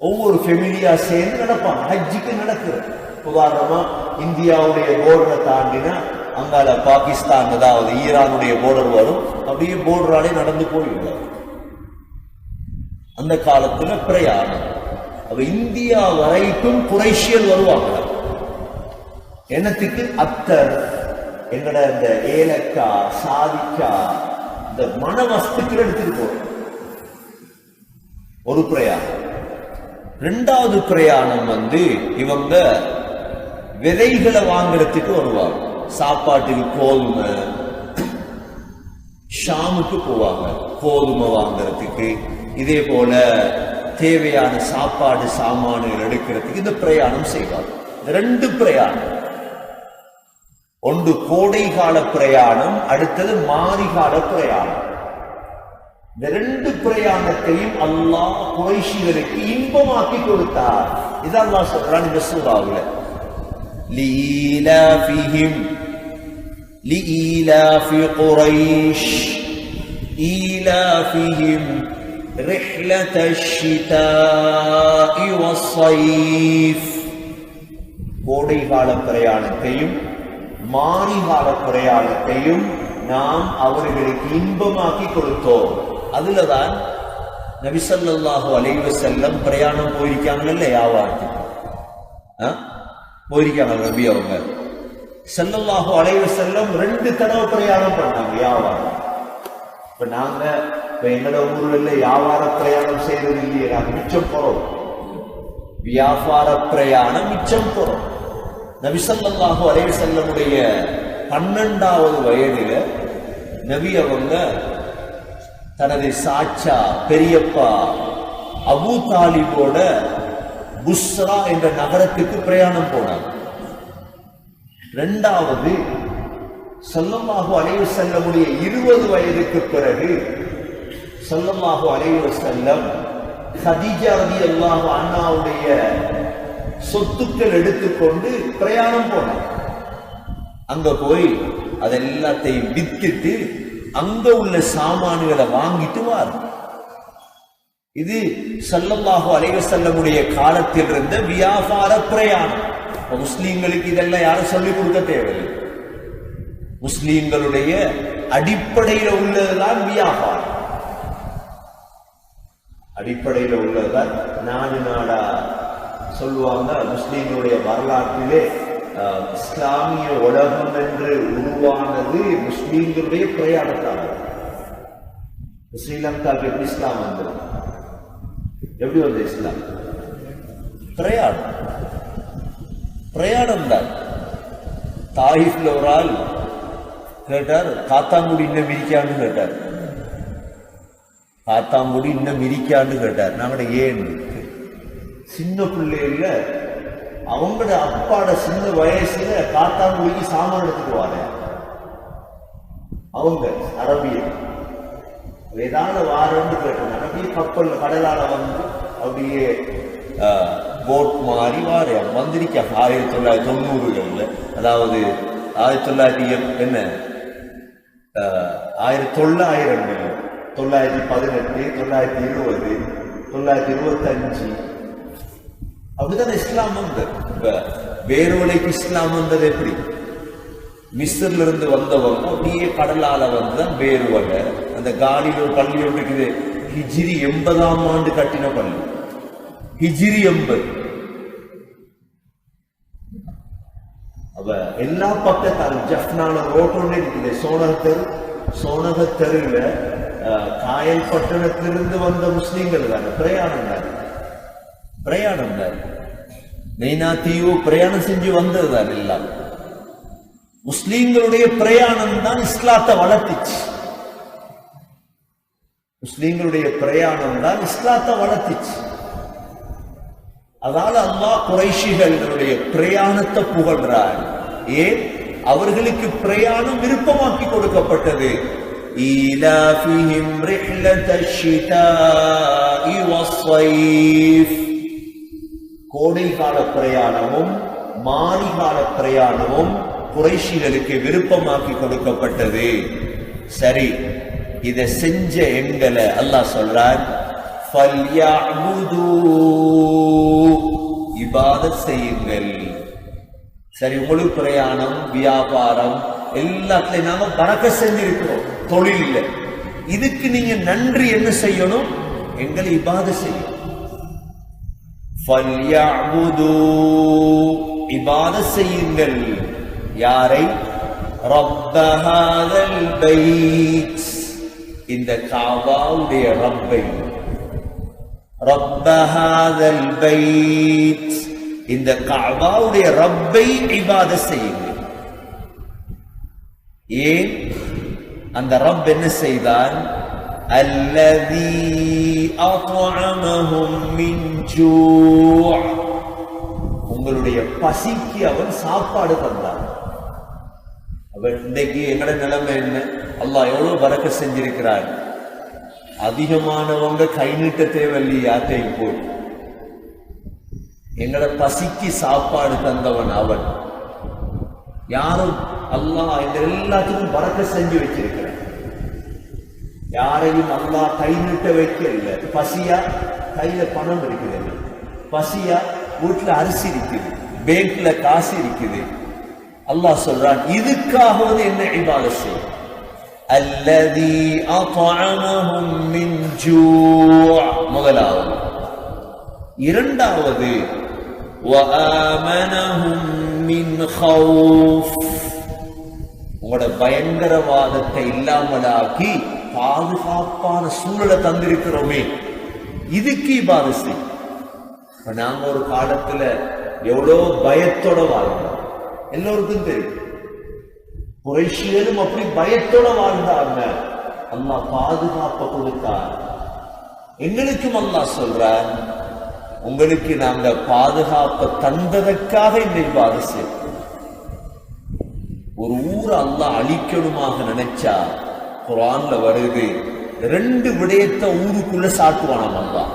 ஒவ்வொரு ஃபெமிலியா சேர்ந்து நடப்பாங்க, ஹஜ்ஜிக்கு நடக்கிறது. உதாரணமா இந்தியாவுடைய போர்டரை தாண்டினா அங்கால பாகிஸ்தான், அதாவது ஈரானுடைய போர்டர் வரும். அப்படியே போர்டராலே நடந்து போயிடுவாங்க. அந்த காலத்துல பிரயாணம். அப்ப இந்தியா வரைக்கும் குறைஷியல் வருவாங்க. என்னத்துக்கு? அத்தர், எங்கட இந்த ஏலக்காய், சாதிக்காய், இந்த மன வஸ்துக்கள் எடுத்துட்டு போறோம். ஒரு பிரயாணம். 2வது பிரயாணம் இவங்க விதைகளை வாங்குறதுக்கு வருவாங்க. சாப்பாட்டுக்கு கோதுமை, ஷாமுக்கு போவாங்க கோதுமை வாங்குறதுக்கு. இதே போல தேவையான சாப்பாடு சாமான்கள் எடுக்கிறதுக்கு இந்த பிரயாணம் செய்வாங்க. 2 பிரயாணம், ஒன்று கோடை கால பிரயாணம், அடுத்தது மாரிகால பிரயாணம். இந்த 2 பிரயாணத்தையும் அல்லாஹ் குறைஷிகளுக்கு இன்பமாக்கி கொடுத்தார். இது அல்லாஹ் சொல்றான் இந்த சூறாவுல. லீலாஃபி குரைஷ் ஈலாஃபிஹிம் ரிஹ்லத்தஷ் ஷிதாஇ வஸ்ஸைஃப், கோடை கால பிரயாணத்தையும் மாரிகால பிரயாணத்தையும் நாம் அவர்களுக்கு இன்பமாக்கி கொடுத்தோம். அதுலதான் நபி ஸல்லல்லாஹு அலைஹி வஸல்லம் பிரயாணம் போயிருக்காங்கல்ல, வியாபாரத்துக்கு போயிருக்காங்க. நபி அவங்க ஸல்லல்லாஹு அலைஹி வஸல்லம் 2 தடவை பிரயாணம் பண்ணாங்க வியாபாரம். இப்ப நாங்க எங்கட ஊர்ல வியாபார பிரயாணம் செய்யறது இல்லையே, மிச்சம் போறோம். வியாபார பிரயாணம் மிச்சம் போறோம். நபி ஸல்லல்லாஹு அலைஹி வஸல்லமுடைய 12வது வயதில நபி அவங்க தனது சாச்சா பெரியப்பா அபூ தாலிபோட புஸ்ரா என்ற நகரத்துக்கு பிரயாணம் போனார். 2வது ஸல்லல்லாஹு அலைஹி வஸல்லமுடைய 20 வயதுக்கு பிறகு ஸல்லல்லாஹு அலைஹி வஸல்லம் கதீஜா ரலியல்லாஹு அன்ஹாவுடைய சொத்துக்கள் எடுத்துக்கொண்டு பிரயாணம் போனார். அங்க போய் அதெல்லாத்தையும் வித்துட்டு அங்க உள்ள சாமான்களை வாங்கிட்டு வார். இது ஸல்லல்லாஹு அலைஹி வஸல்லமுடைய காலத்தில் இருந்த வியாபார பிரயாணம். முஸ்லீம்களுக்கு இதெல்லாம் யாரும் சொல்லிக் கொடுக்க தேவையில்லை. முஸ்லீம்களுடைய அடிப்படையில் உள்ளதுதான் வியாபாரம். அடிப்படையில் உள்ளதுதான் நாடு நாடா சொல்லுவாங்க. முஸ்லீம்களுடைய வரலாற்றிலே இஸ்லாமிய உலகம் என்று உருவானது முஸ்லீம்களுடைய பிரயாணத்தால். ஸ்ரீலங்காவுக்கு எப்படி இஸ்லாம் வந்தது? எப்படி வந்த இஸ்லாம்? பிரயாணம். பிரயாணம் தான். தாயிஃப்ல ஒரு ஆள் கேட்டார், காத்தாங்குடி இன்னும் விரிக்கான்னு கேட்டார். காத்தாங்குடி இன்னும் விரிக்கான்னு கேட்டார். நாங்கட ஏன் சின்ன பிள்ளைல அவங்களோட அப்பாட சின்ன வயசுல காத்தாங்குடிக்கு சாமான் எடுத்துட்டு வாங்க. அவங்க அரபியர் ஏதாவது வாரன்னு கேட்டாங்க. அப்படியே கப்பல் கடலால வந்து அப்படியே போட் மாறி வாரம் வந்திருக்க 1990களில். அதாவது 1900 என்ன 1900 918 920 925 அப்படிதான் இஸ்லாம் வந்தது. வேரோலைக்கு இஸ்லாம் வந்தது எப்படி? மிஸ்ர்ல இருந்து வந்தவங்க அப்படியே கடலால வந்துதான் வேறுவலை. அந்த காலியில் ஒரு பள்ளி ஒன்று இருக்குது. ஹிஜ்ரி 80ஆம் ஆண்டு கட்டின பள்ளி. ஹிஜ்ரி 80. அப்ப எல்லா பக்கத்தாலும் ஜஃப்னால ரோட்டோன்னு இருக்குது. சோனகத்தெருல காயல் பட்டணத்திலிருந்து வந்த முஸ்லீம்கள் தானே பிரயாணம் தான். பிரயாணம் தான். நெய்னா தீவு பிரயாணம் செஞ்சு வந்தது தான். எல்லாம் முஸ்லீம்களுடைய பிரயாணம் தான் இஸ்லாத்தை வளர்த்திச்சு. முஸ்லீம்களுடைய பிரயாணம் தான் இஸ்லாத்தை வளர்த்திச்சு. அதனால அல்லாஹ் குறைஷிகளுடைய பிரயாணத்தை புகழ்றார். ஏன்? அவர்களுக்கு பிரயாணம் விருப்பமாக்கி கொடுக்கப்பட்டது. ஈலாஃபிஹிம் ரிஹ்லத்தஷ் ஷிதாஇ வஸ்ஸைஃப். கோடை கால பிரயாணமும் மாரிகால பிரயாணமும் குறைஷிகளுக்கு விருப்பமாக்கி கொடுக்கப்பட்டது. சரி, இதை செஞ்ச எங்களை அல்லாஹ் சொல்றார், இபாதத் செய்யுங்கள். சரி, உங்களுக்கு பிரயாணம் வியாபாரம் எல்லாத்துலயும் நாம பறக்கத் செஞ்சிருக்கிறோம். தொழில் இதுக்கு நீங்க நன்றி என்ன செய்யணும்? எங்களை இபாதத் செய்யணும். இபாதத் செய்யுங்கள். யாரை? ரப்ப ஹாதல் பைத், இந்த காபாவுடைய ரப்பை. ரப்ப ஹாதல் பைத், இந்த காபாவுடைய ரப்பை இபாதத் செய்யுங்கள். ஏன்? அந்த ரப் என்ன செய்தான்? அல்லதி அத்அமஹும் மின் ஜூஅ், உங்களுடைய பசிக்கு அவன் சாப்பாடு தந்தான். அவன் இன்னைக்கு எங்கட நிலைமை என்ன? அல்லாஹ் எவ்வளவு பரக்கத் செஞ்சிருக்கிறார். அதிகமானவங்க கை நீட்ட தேவையில்லை யாத்தையும் போய். எங்கட பசிக்கு சாப்பாடு தந்தவன் அவன். யாரும் அல்லாஹ் இந்த எல்லாத்துக்கும் பரக்கத் செஞ்சு வச்சிருக்கிறான். யாரையும் அல்லாஹ் கை நீட்ட வைக்கல. பசியா? கையில பணம் இருக்குது. பசியா? வீட்டுல அரிசி இருக்குது, பேங்க்ல காசு இருக்குது. அல்லாஹ் சொல்றான், இதுக்காகவது என்ன இபாதத் செய். அல்லதி அத்அமஹும் மின் ஜூஅ், முதலாவது. இரண்டாவது, வஆமனஹும் மின் கௌஃப், உங்களோட பயங்கரவாதத்தை இல்லாமலாக்கி பாதுகாப்பான சூழலை தந்திருக்கிறோமே, இதுக்கு இபாதத் செய். இப்ப நாங்க ஒரு காலத்துல எவ்வளவு பயத்தோட வாழ்ந்தோம், எல்லோருக்கும் தெரியும். குறைஷியலும் அப்படி பயத்தோட வாழ்ந்தாங்க. அல்லாஹ் பாதுகாப்பை கொடுத்தார். எங்களுக்கும் அல்லாஹ் சொல்றார், உங்களுக்கு நாங்க பாதுகாப்பை தந்ததற்காக இந்த இபாதத் செய். ஒரு ஊரை அல்லாஹ் அழிக்கணுமாக நினைச்சா குர்ஆன்ல வருது, 2 விடயத்தை ஊருக்குள்ள சாட்டுவானாம் அல்லாஹ்.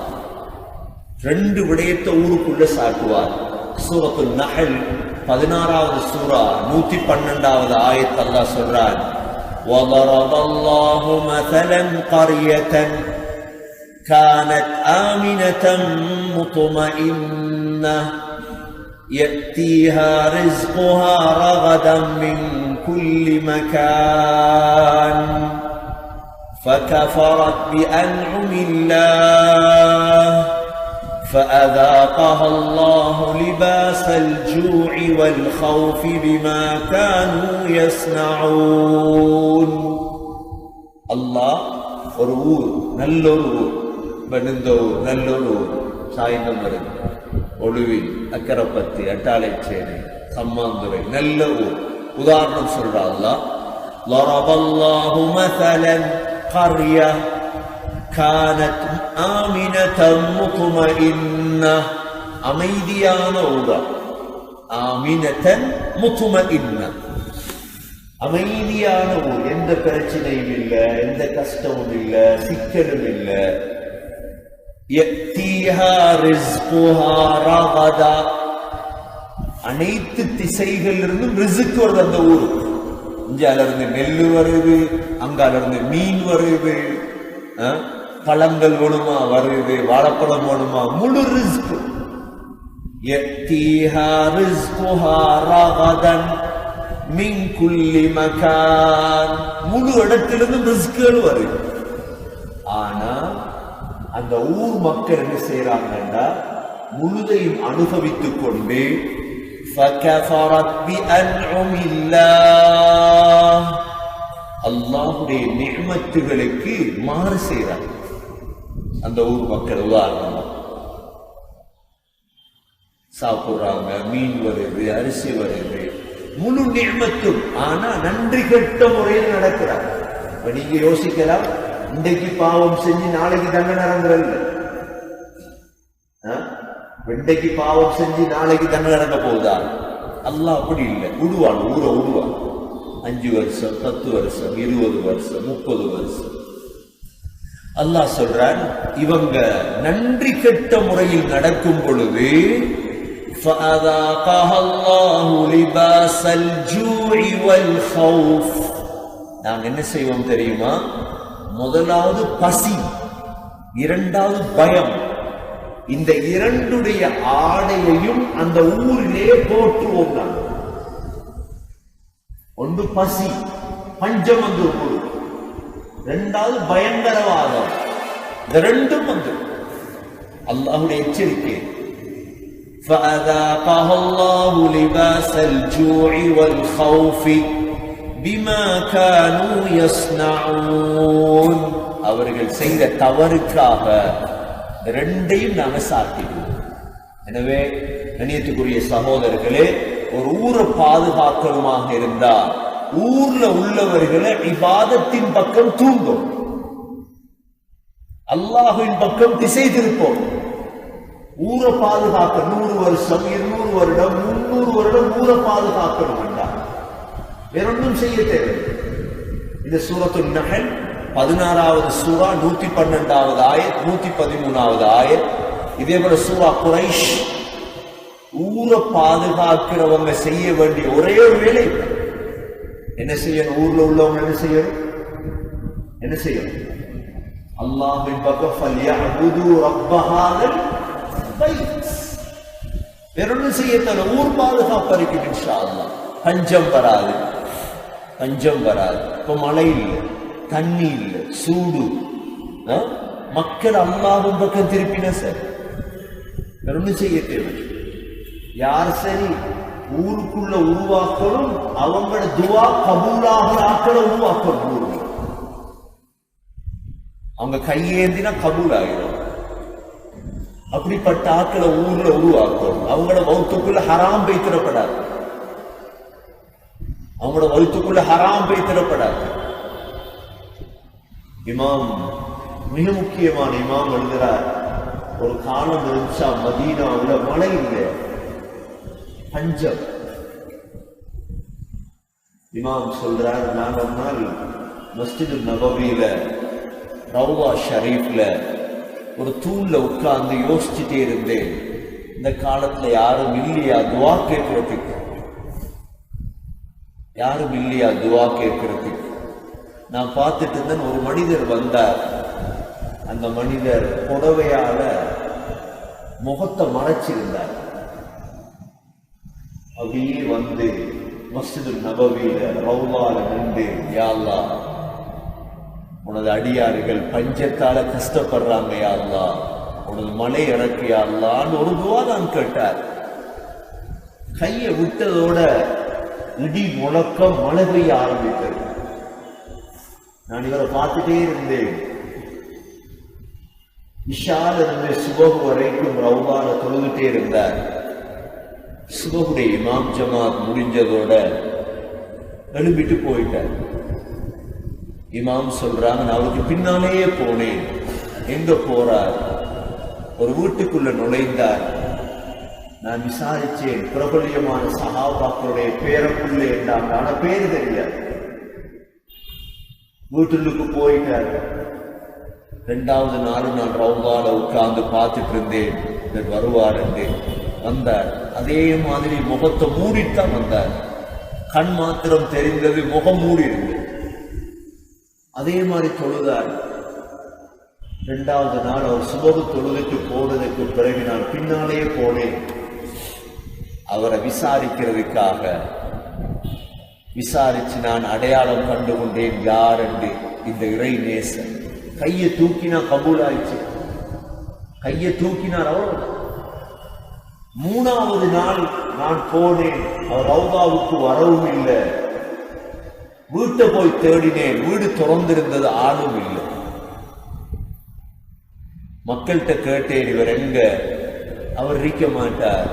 2 விடயத்தை ஊருக்குள்ள சாட்டுவார். சூரத்துல் நஹல் 16வது சூரா 112வது ஆயத் அல்லாஹ் சொல்றார், وَضَرَبَ اللَّهُ مَثَلًا قَرْيَةً كَانَتْ آمِنَةً مُطْمَئِنَّةً يأتيها رزقها رغدا من كل مكان فكفرت بأنعم الله فأذاقها الله لباس الجوع والخوف بما كانوا يصنعون. الله ஒரு ஊர், நல்லொரு ஊர், பணிந்த ஊர், நல்லொரு ஊர், சாய்ந்தம் வருது, ஒழுவில், அக்கரப்பத்தி, அட்டாளைச்சேரி, சம்மாந்துறை, நல்ல ஊர். உதாரணம் சொல்றா அல்லாஹ், ضرب الله مثلا قرية كانت آمنة مطمئنة, அமைதியான ஊரா, ஆமினத்தன் முத்துமஇன்னா, அமைதியான ஊர், எந்த பிரச்சனையும் இல்லை, எந்த கஷ்டமும் இல்லை, சிக்கலும் இல்லை. அனைத்து திசைகளிலிருந்தும் ரிஸ்க் வருது அந்த ஊரு. இஞ்சால இருந்து நெல்லு வருது, அங்கால இருந்து மீன் வருது, பழங்கள் வேணுமா வருது, வாழைப்பழம் வேணுமா, முழு ரிஸ்க். முழு இடத்திலிருந்தும் ரிஸ்குகள் வருது. ஆனா அந்த ஊர் மக்கள் என்ன செய்யறாங்கன்னா, முழுதையும் அனுபவித்துக் கொண்டு அல்லாஹ்வுடைய நிஅமத்துகளுக்கு மாறு செய்யறாங்க அந்த ஊர் மக்கள். உதாரணமா சாப்பிடுறாங்க, மீன் வருது, அரிசி வருது, முழு நிஅமத்தும். ஆனா நன்றி கெட்ட முறையில் நடக்கிறாங்க. நீங்க யோசிக்கலாம், இன்றைக்கு பாவம் செஞ்சு நாளைக்கு தண்டனை இறங்குறல்ல, இன்றைக்கு பாவம் செஞ்சு நாளைக்கு தண்டனை இறங்க போகுதா? அல்லாஹ் அப்படி இல்லை, விடுவான், ஊரை விடுவான். 5 வருஷம், 10 வருஷம், 20 வருஷம், 30 வருஷம். அல்லாஹ் சொல்றான், இவங்க நன்றி கெட்ட முறையில் நடக்கும் பொழுது فَأَذَاقَهَا اللَّهُ لِبَاسَ الْجُوعِ وَالْخَوْفِ. நாங்க என்ன செய்வோம் தெரியுமா? முதலாவது பசி, இரண்டாவது பயம். இந்த இரண்டுடைய ஆடையையும் அந்த ஊரிலே போற்றுவோம். ஒன்று பசி, பஞ்சம் வந்து ஊரு, இரண்டாவது பயங்கரவாதம். இந்த ரெண்டும் வந்து அல்லாஹ்வுடைய எச்சரிக்கை. فَأَذَاقَهَا اللَّهُ لِبَاسَ الْجُوعِ وَالْخَوْفِ بِمَا كَانُوا يَصْنَعُونَ. அவர்கள் செய்த தவறுக்காக ரெண்டையும் நாங்க சாட்டிடுவோம். எனவே கண்ணியத்துக்குரிய சகோதரர்களே, ஒரு ஊரை பாதுகாக்கணுமாக இருந்தால் ஊர்ல உள்ளவர்களை இபாதத்தின் பக்கம் தூண்டும், அல்லாஹ்வின் பக்கம் திசை திருப்போம். ஊரை பாதுகாக்க 100 வருஷம், 200 வருடம், 300 வருடம் ஊரை பாதுகாக்கணும் வேண்டாம், வேறொன்றும் செய்ய தேவை. இந்த சூரத்துல் நஹல் 16வது சூரா 112வது ஆயத், 113வது ஆயத். இதே போல சூரா குரைஷ். ஊரை பாதுகாக்கிறவங்க செய்ய வேண்டிய ஒரே ஒரு வேலை என்ன செய்யணும்? ஊர்ல உள்ளவங்க என்ன செய்யணும்? என்ன செய்யணும்? அல்லாஹ்வின் பக்கம் ஃபல்யஅபுது ரப்ப ஹாதல் பைத். வேறொன்றும் செய்ய தேவை. ஊர் பாதுகாப்பு இன்ஷா அல்லாஹ். பஞ்சம் வராது, பஞ்சம் வராது. இப்ப மழை இல்லை, தண்ணி இல்லை, சூடு. மக்கள் அல்லாஹ்வின் பக்கம் திருப்பின சார், வேறொன்றும் செய்ய தேவை. யார் சரி ஊருக்குள்ள உருவாக்கணும், அவங்களோட துவா கபூலாக ஆக்களை உருவாக்கணும். அவங்க கையேந்தினா கபூல் ஆகிடும். அப்படிப்பட்ட ஆக்களை ஊர்ல உருவாக்கும். அவங்களோட வௌத்துக்குள்ள ஹராம் வைத்திடப்படாது. அவங்களோட வௌத்துக்குள்ள ஹராம் வைத்திடப்படாது. இமாம், மிக முக்கியமான இமாம் எழுதுகிறார், ஒரு காலம் இருந்துச்சா மதீனாவுல மழை இல்லை, பஞ்சம். இமாம் சொல்றார், நான் ஒரு நாள் மஸ்ஜிது நபவியில ரவுவா ஷரீஃப்ல ஒரு தூண்ல உட்கார்ந்து யோசிச்சுட்டே இருந்தேன். இந்த காலத்துல யாரும் இல்லையா துவா கேட்கறதுக்கு? யாரும் இல்லையா துவா கேட்கறதுக்கு? நான் பார்த்துட்டு இருந்தேன். ஒரு மனிதர் வந்தார். அந்த மனிதர் புடவையால முகத்தை மறைச்சிருந்தார். அப்படியே வந்து மஸ்ஜிது நபவியில ரவுவால நின்று, யா அல்லாஹ், உனது அடியார்கள் பஞ்சத்தால கஷ்டப்படுறாங்க யா அல்லாஹ், உனது மலை இறக்கு யா அல்லாஹ்னு ஒரு துவா தான் கேட்டார். கையை விட்டதோட இடி முழக்கம், மழை பெய்ய ஆரம்பித்தது. நான் இவரை பார்த்துட்டே இருந்தேன். இஷால இருந்து சுபஹ் வரைக்கும் ரவுவால தொழுதுட்டே இருந்தார். சுபஹுடைய இமாம் ஜமாத் முடிஞ்சதோட எழுப்பிட்டு போயிட்டார். இமாம் சொல்றாங்க, நான் அவருக்கு பின்னாலேயே போனேன். எங்க போறார்? ஒரு வீட்டுக்குள்ள நுழைந்தார். நான் விசாரிச்சேன், பிரபலியமான சஹாபாக்களுடைய பேரக்குள்ள என்றாங்க, ஆனா பேரு தெரியாது. வீட்டுக்கு போயிட்டார். 2வது நாள் நான் ரவுவால உட்கார்ந்து பார்த்துட்டு இருந்தேன். இவர் வருவார் என்று வந்தார். அதே மாதிரி முகத்தை மூடித்தான் வந்தார். கண் மாத்திரம் தெரிந்தது, முகம் மூடி இருந்தது. அதே மாதிரி தொழுதார். 2வது நாள் அவர் சுபகு தொழுதுக்கு போனதுக்கு பிறகு நான் பின்னாலேயே போனேன். அவரை விசாரிக்கிறதுக்காக விசாரிச்சு நான் அடையாளம் கண்டு கொண்டேன் யார் என்று. இந்த இறை நேசன். கையை தூக்கினா கபூல் ஆயிடுச்சு. கையை தூக்கினார். அவ்வளவு. 3வது நாள் நான் போனேன். அவர் ரவுதாவுக்கு வரவும் இல்லை. வீட்டை போய் தேடினேன். வீடு திறந்திருந்தது, ஆளும் இல்லை. மக்கள்கிட்ட கேட்டேன், இவர் எங்க? அவர் இருக்க மாட்டார்,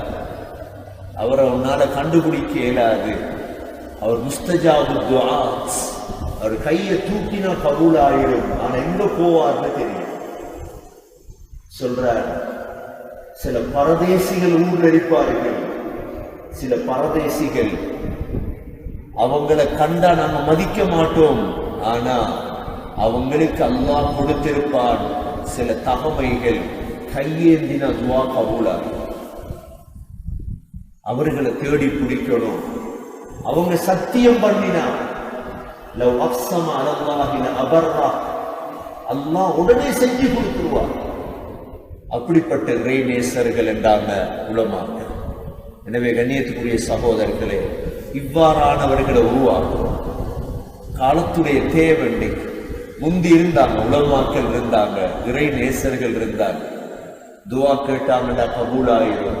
அவரை உன்னால கண்டுபிடிக்க இயலாது, அவர் முஸ்தஜாபு துஆத், அவர் கையை தூக்கினா கபூல் ஆயிரும், ஆனா எங்க போவார்னு தெரியும். சொல்றார், சில பரதேசிகள் ஊர்ல இருப்பார்கள். சில பரதேசிகள் அவங்களை கண்டா நாங்க மதிக்க மாட்டோம். ஆனா அவங்களுக்கு அல்லாஹ் கொடுத்திருப்பான் சில தகமைகள். கையேந்தின துவா கபூலாகும். அவர்களை தேடி பிடிக்கணும். அவங்க சத்தியம் பண்ணினா லவ் அக்ஸம அலல்லாஹி லஅபர்ரா, அல்லாஹ் உடனே செஞ்சு கொடுத்துருவார். அப்படிப்பட்ட இறை நேசர்கள் என்றாங்க உலமாக்கள். எனவே கண்ணியத்துக்குரிய சகோதரர்களே, இவ்வாறானவர்களை உருவாக்கும் காலத்துடைய தேவண்டி. முந்தி இருந்தாங்க, உலமாக்கள் இருந்தாங்க, இறை நேசர்கள் இருந்தாங்க. துவா கேட்டாங்கடா கபூலாயிரும்.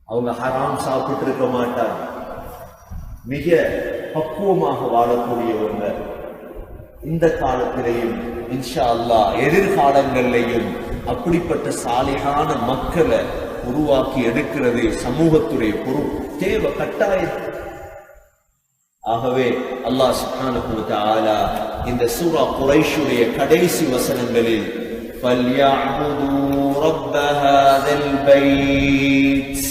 அவங்க ஹராம் சாப்பிட்டு இருக்க மாட்டாங்க. மிக பக்குவமாக வாழக்கூடியவங்க. இந்த காலத்திலேயும் இன்ஷா அல்லாஹ் எதிர்காலங்களிலேயும் அப்படிப்பட்ட சாலிஹான மக்களை உருவாக்கி எடுக்கிறது சமூகத்துடைய பொறுப்பு, தேவை, கட்டாயம். ஆகவே அல்லாஹ் சுப்ஹானஹு வ தஆலா இந்த சூரா குரைஷுடைய கடைசி வசனங்களில் ஃபல்யஅபுது ரப்ப ஹாதல் பைத்,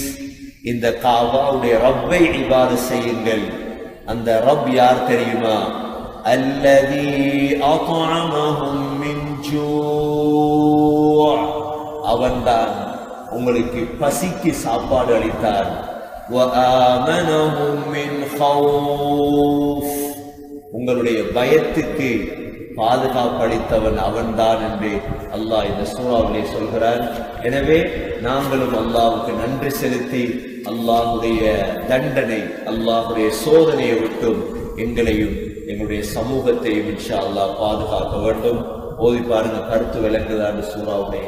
இந்த காபாவுடைய ரப்பை இபாதத் செய்யுங்கள். அந்த ரப் யார் தெரியுமா? அல்லதி அத்அமஹும் மின் ஜூ', அவன்தான் உங்களுக்கு பசிக்கு சாப்பாடு அளித்தான். வஆமனஹும் மின் ஹௌஃப், உங்களுடைய பயத்துக்கு பாதுகாப்பு அளித்தவன் அவன்தான் என்று அல்லாஹ் இந்த சூறாவிலே சொல்கிறான். எனவே நாங்களும் அல்லாஹ்வுக்கு நன்றி செலுத்தி அல்லாஹ்வுடைய தண்டனை, அல்லாஹ்வுடைய சோதனையை விட்டும் எங்களையும் எங்களுடைய சமூகத்தையும் இன்ஷா அல்லாஹ் பாதுகாக்க வேண்டும். ஓதி பாருங்க, கருத்து விளங்குதான் சூறாவுடைய.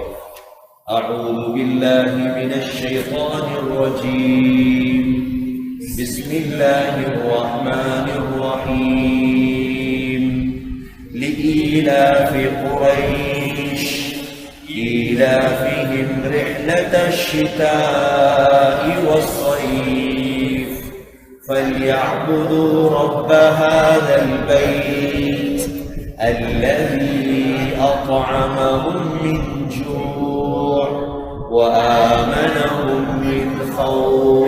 أعوذ بالله من الشيطان الرجيم. بسم الله الرحمن الرحيم. لإيلاف قريش إيلافهم رحلة الشتاء والصيف فليعبدوا رب هذا البيت الذي أطعمهم من جوع وآمنهم من خوف